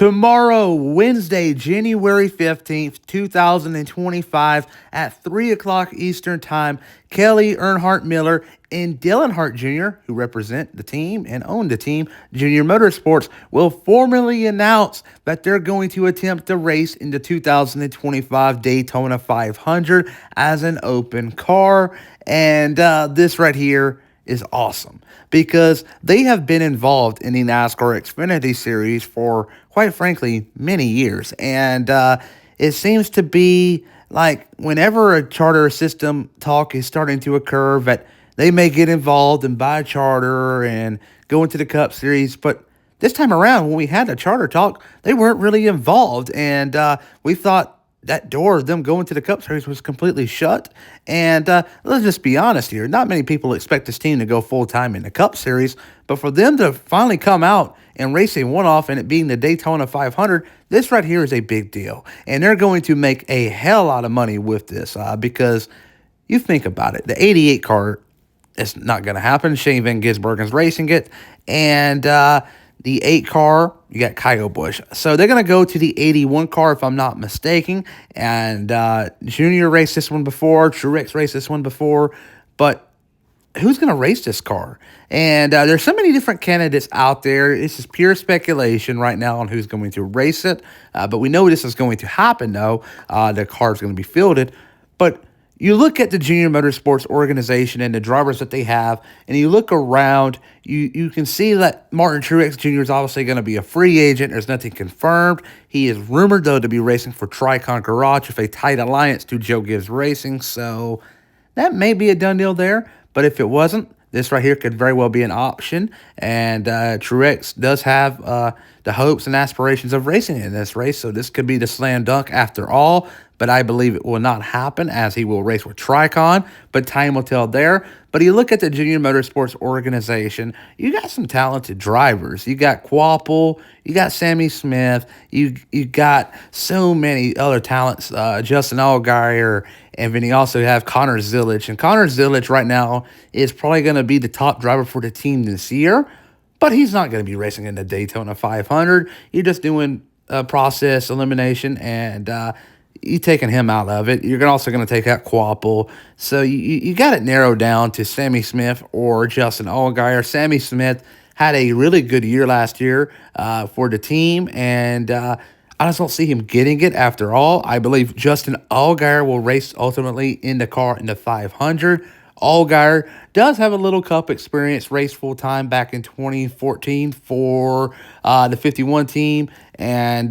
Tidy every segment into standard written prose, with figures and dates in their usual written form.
Tomorrow, Wednesday, January 15th, 2025, at 3 o'clock Eastern Time, Kelly Earnhardt Miller and Dale Earnhardt Jr., who represent the team and own the team, Junior Motorsports, will formally announce that they're going to attempt to race in the 2025 Daytona 500 as an open car. And this right here is awesome because they have been involved in the NASCAR Xfinity Series for, quite frankly, many years. And it seems to be like whenever a charter system talk is starting to occur, that they may get involved and buy a charter and go into the Cup Series. But this time around, when we had a charter talk, they weren't really involved. And we thought that door of them going to the Cup Series was completely shut. And let's just be honest here. Not many people expect this team to go full-time in the Cup Series, but for them to finally come out and race a one-off and it being the Daytona 500, this right here is a big deal. And they're going to make a hell lot of money with this because you think about it. The 88 car is not going to happen. Shane Van Gisbergen's racing it. And the 8 car, you got Kyle Busch. So they're going to go to the 81 car, if I'm not mistaken. And Junior raced this one before. Truex raced this one before. But who's going to race this car? And there's so many different candidates out there. This is pure speculation right now on who's going to race it. But we know this is going to happen, though. The car is going to be fielded. But you look at the Junior Motorsports organization and the drivers that they have, and you look around, you can see that Martin Truex Jr. is obviously going to be a free agent. There's nothing confirmed. He is rumored, though, to be racing for Tricon Garage with a tight alliance to Joe Gibbs Racing. So that may be a done deal there. But if it wasn't, this right here could very well be an option. And Truex does have the hopes and aspirations of racing in this race. So this could be the slam dunk after all. But I believe it will not happen as he will race with Tricon. But time will tell there. But you look at the Junior Motorsports organization, you got some talented drivers. You got Quapple, you got Sammy Smith, you got so many other talents, Justin Allgaier, and then you also have Connor Zilisch. And Connor Zilisch right now is probably going to be the top driver for the team this year. But he's not going to be racing in the Daytona 500. You're just doing process elimination and you taking him out of it. You're also going to take out Quapple. So you got it narrowed down to Sammy Smith or Justin Allgaier. Sammy Smith had a really good year last year for the team, and I just don't see him getting it after all. I believe Justin Allgaier will race ultimately in the car in the 500. Allgaier does have a little Cup experience, raced full-time back in 2014 for the 51 team, and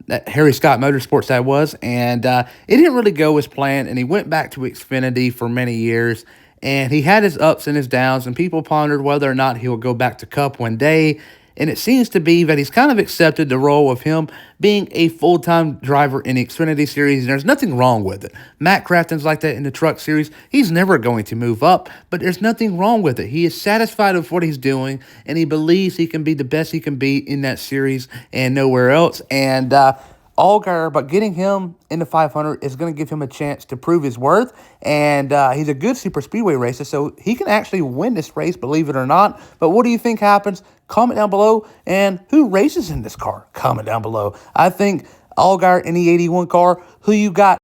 that Harry Scott Motorsports that was, and it didn't really go as planned, and he went back to Xfinity for many years, and he had his ups and his downs, and people pondered whether or not he will go back to Cup one day, and it seems to be that he's kind of accepted the role of him being a full-time driver in the Xfinity Series, and there's nothing wrong with it. Matt Crafton's like that in the Truck Series. He's never going to move up, but there's nothing wrong with it. He is satisfied with what he's doing, and he believes he can be the best he can be in that series and nowhere else. And Allgaier, but getting him in the 500 is going to give him a chance to prove his worth, and he's a good super speedway racer, so he can actually win this race, believe it or not. But what do you think happens? Comment down below, and who races in this car? Comment down below. I think Allgaier in the 81 car. Who you got?